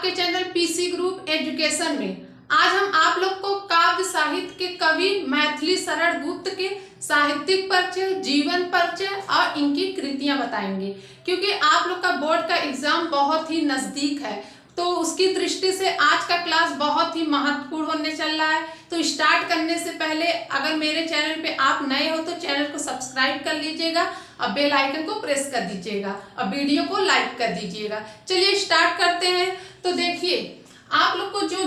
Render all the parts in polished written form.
आपके channel PC group education में आज हम आप लोग को काव्य साहित्य के कवि मैथिली शरण गुप्त के साहित्यिक परिचय, जीवन परिचय और इनकी कृतियां बताएंगे। क्योंकि आप लोग का बोर्ड का एग्जाम बहुत ही नजदीक है, तो उसकी दृष्टि से आज का क्लास बहुत ही महत्वपूर्ण होने चल रहा है। तो स्टार्ट करने से पहले अगर मेरे चैनल पे आप नए हो तो चैनल को सब्सक्राइब कर लीजिएगा और बेल आइकन को प्रेस कर दीजिएगा और वीडियो को लाइक कर दीजिएगा। चलिए स्टार्ट करते हैं। तो देखिए, आप लोग को जो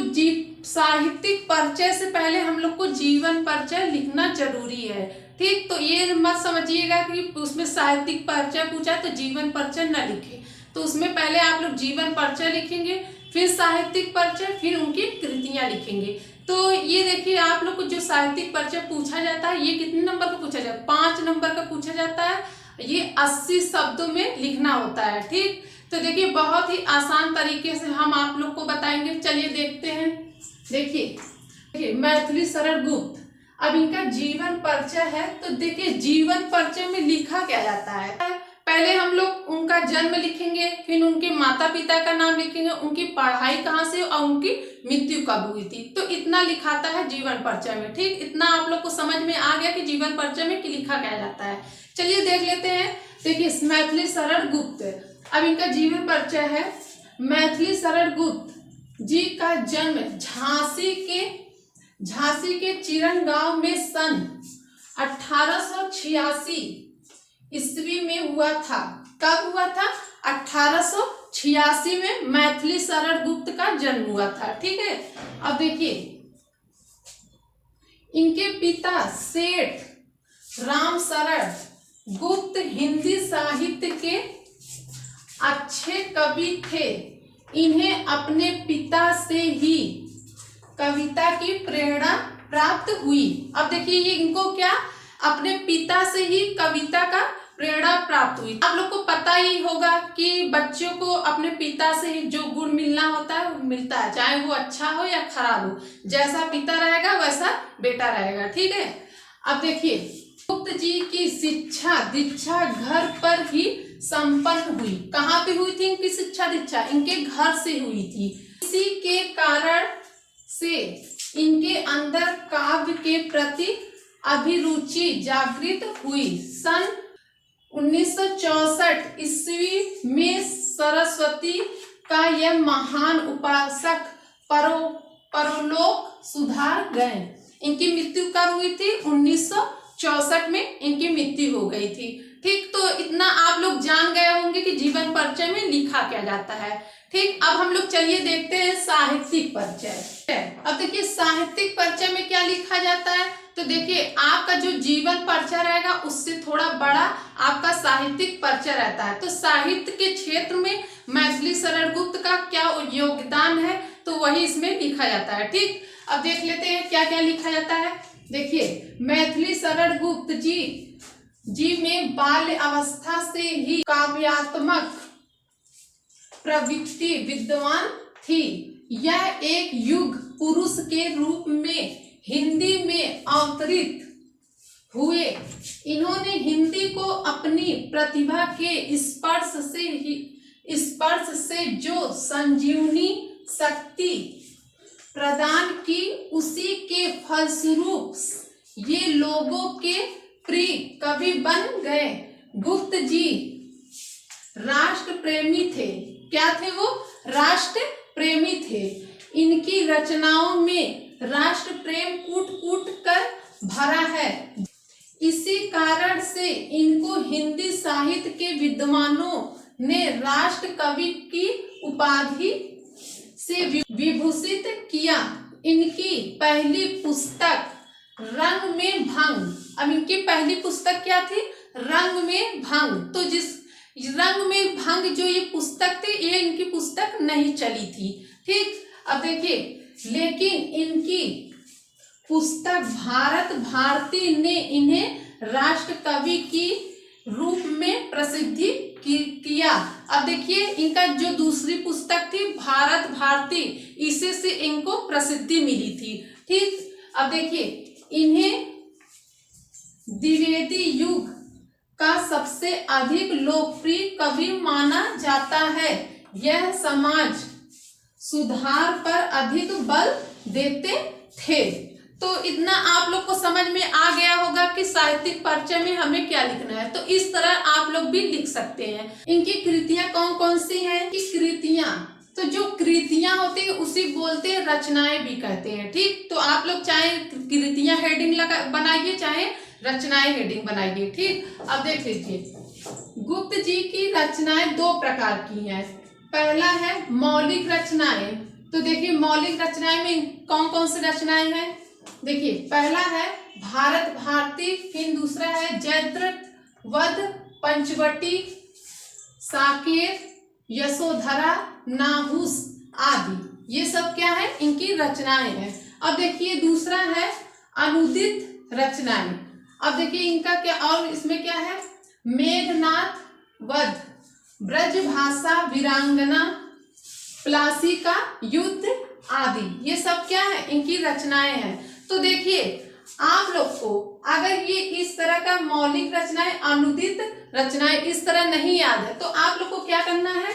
साहित्यिक परिचय से पहले हम लोग को जीवन परिचय लिखना जरूरी है। ठीक, तो ये मत समझिएगा कि उसमें साहित्यिक परिचय पूछा तो जीवन परिचय न लिखे। तो उसमें पहले आप लोग जीवन परिचय लिखेंगे, फिर साहित्यिक परिचय, फिर उनकी कृतियां लिखेंगे। तो ये देखिए, आप लोग को जो साहित्यिक परिचय पूछा जाता है, ये कितने नंबर का पूछा जाता है? 5 नंबर का पूछा जाता है। ये 80 शब्दों में लिखना होता है। ठीक, तो देखिए बहुत ही आसान तरीके से हम आप लोग को बताएंगे। चलिए देखते हैं। देखिए मैथिली शरण गुप्त, अब इनका जीवन परिचय है। तो देखिए जीवन परिचय में लिखा क्या जाता है, पहले हम लोग उनका जन्म लिखेंगे, फिर उनके माता पिता का नाम लिखेंगे, उनकी पढ़ाई कहाँ से और उनकी मृत्यु कब हुई थी। तो इतना लिखाता है जीवन परिचय में। ठीक, इतना आप लोग को समझ में आ गया कि जीवन परिचय में लिखा क्या जाता है। चलिए देख लेते हैं। देखिए मैथिली शरण गुप्त, अब इनका जीवन परिचय है। मैथिली शरण गुप्त जी का जन्म झांसी के चिरन गांव में सन 1886 ईस्वी में हुआ था। कब हुआ था? 1886 में मैथिली शरण गुप्त का जन्म हुआ था। ठीक है, अब देखिए इनके पिता सेठ राम शरण गुप्त हिंदी साहित्य के अच्छे कवि थे। इन्हें अपने पिता से ही कविता की प्रेरणा प्राप्त हुई। अब देखिए ये इनको क्या, अपने पिता से ही कविता का प्रेरणा प्राप्त हुई। आप लोग को पता ही होगा कि बच्चों को अपने पिता से ही जो गुण मिलना होता है वो मिलता है, चाहे वो अच्छा हो या खराब हो। जैसा पिता रहेगा वैसा बेटा रहेगा। ठीक है, अब देखिए गुप्त जी की शिक्षा दीक्षा घर पर ही संपन्न हुई। कहाँ पे हुई थी इनकी शिक्षा दीक्षा? इनके घर से हुई थी। इसी के कारण से इनके अंदर काव्य के प्रति अभिरुचि जागृत हुई। सन 1964 ईस्वी में सरस्वती का यह महान उपासक परलोक सुधार गए। इनकी मृत्यु कब हुई थी? 1964 में इनकी मृत्यु हो गई थी। ठीक, तो इतना आप लोग जान गए होंगे कि जीवन परिचय में लिखा क्या जाता है। ठीक, अब हम लोग चलिए देखते हैं साहित्यिक परिचय। अब देखिए साहित्यिक परिचय में क्या लिखा जाता है। तो देखिए आपका जो जीवन परिचय रहेगा उससे थोड़ा बड़ा आपका साहित्यिक परिचय रहता है। तो साहित्य के क्षेत्र में मैथिली शरण गुप्त का क्या योगदान है तो वही इसमें लिखा जाता है। ठीक, अब देख लेते हैं क्या क्या लिखा जाता है। देखिए मैथिली शरण गुप्त जी में बाल्य अवस्था से ही काव्यात्मक प्रवृत्ति विद्वान थी। यह एक युग पुरुष के रूप में हिंदी में अवतरित हुए। इन्होंने हिंदी को अपनी प्रतिभा के स्पर्श से जो संजीवनी शक्ति प्रदान की, उसी के फलस्वरूप ये लोगों के प्रिय कवि बन गए। गुप्त जी राष्ट्र प्रेमी थे। क्या थे वो? राष्ट्र प्रेमी थे। इनकी रचनाओं में राष्ट्र प्रेम कूट कूट कर भरा है। इसी कारण से इनको हिंदी साहित्य के विद्वानों ने राष्ट्र कवि की उपाधि से विभूषित किया। इनकी पहली पुस्तक रंग में भंग, अब इनकी पहली पुस्तक क्या थी? रंग में भंग। तो जिस रंग में भंग जो ये पुस्तक थी, ये इनकी पुस्तक नहीं चली थी। ठीक, अब देखिए लेकिन इनकी पुस्तक भारत भारती ने इन्हें राष्ट्र कवि की रूप में प्रसिद्धि किया। अब देखिए इनका जो दूसरी पुस्तक थी भारत भारती, इसे से इनको प्रसिद्धि मिली थी। ठीक, अब देखिए इन्हें द्विवेदी युग का सबसे अधिक लोकप्रिय कवि माना जाता है। यह समाज सुधार पर अधिक बल देते थे। तो इतना आप लोग को समझ में आ गया होगा कि साहित्यिक परिचय में हमें क्या लिखना है। तो इस तरह आप लोग भी लिख सकते हैं। इनकी कृतियां कौन कौन सी हैं? कि कृतियां, तो जो कृतियां होती है उसी बोलते हैं रचनाएं भी कहते हैं। ठीक, तो आप लोग चाहे कृतियां हेडिंग बनाइए, चाहे रचनाएं हेडिंग बनाइए। ठीक, अब देख लीजिए, गुप्त जी की रचनाएं दो प्रकार की हैं। पहला है मौलिक रचनाएं। तो देखिए मौलिक रचनाएं में कौन कौन सी रचनाएं हैं? देखिए पहला है भारत भारती, फिर दूसरा है जयद्रथ वध, पंचवटी, साकेत, यशोधरा, नाहुस आदि। ये सब क्या है? इनकी रचनाएं हैं। अब देखिए दूसरा है अनुदित रचनाएं। अब देखिए इनका क्या, और इसमें क्या है? मेघनाथ वध, ब्रजभाषा वीरांगना, प्लासी का युद्ध आदि। ये सब क्या है? इनकी रचनाएं हैं। तो देखिए आप लोग को अगर ये इस तरह का मौलिक रचनाएं, अनुदित रचनाएं इस तरह नहीं याद है तो आप लोग को क्या करना है?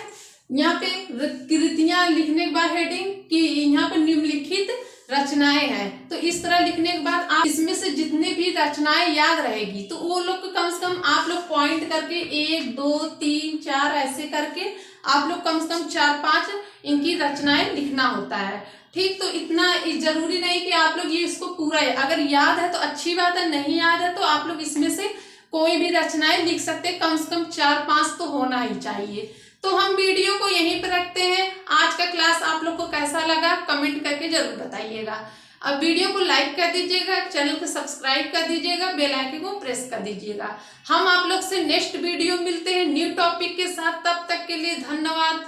यहाँ पे कृतियां लिखने के बाद हेडिंग कि यहाँ पे निम्नलिखित रचनाएं हैं। तो इस तरह लिखने के बाद आप इसमें से जितने भी रचनाएं याद रहेगी तो वो लोग को कम से कम आप लोग पॉइंट करके 1 2 3 4 ऐसे करके आप लोग कम से कम 4-5 इनकी रचनाएं लिखना होता है। ठीक, तो इतना जरूरी नहीं कि आप लोग ये इसको पूरा है, अगर याद है तो अच्छी बात है, नहीं याद है तो आप लोग इसमें से कोई भी रचनाएं लिख सकते, कम से कम 4-5 तो होना ही चाहिए। तो हम वीडियो को यहीं पर रखते हैं। आज का क्लास आप लोग को कैसा लगा कमेंट करके जरूर बताइएगा। अब वीडियो को लाइक कर दीजिएगा, चैनल को सब्सक्राइब कर दीजिएगा, बेल आइकन को प्रेस कर दीजिएगा। हम आप लोग से नेक्स्ट वीडियो मिलते हैं न्यू टॉपिक के साथ। तब तक के लिए धन्यवाद।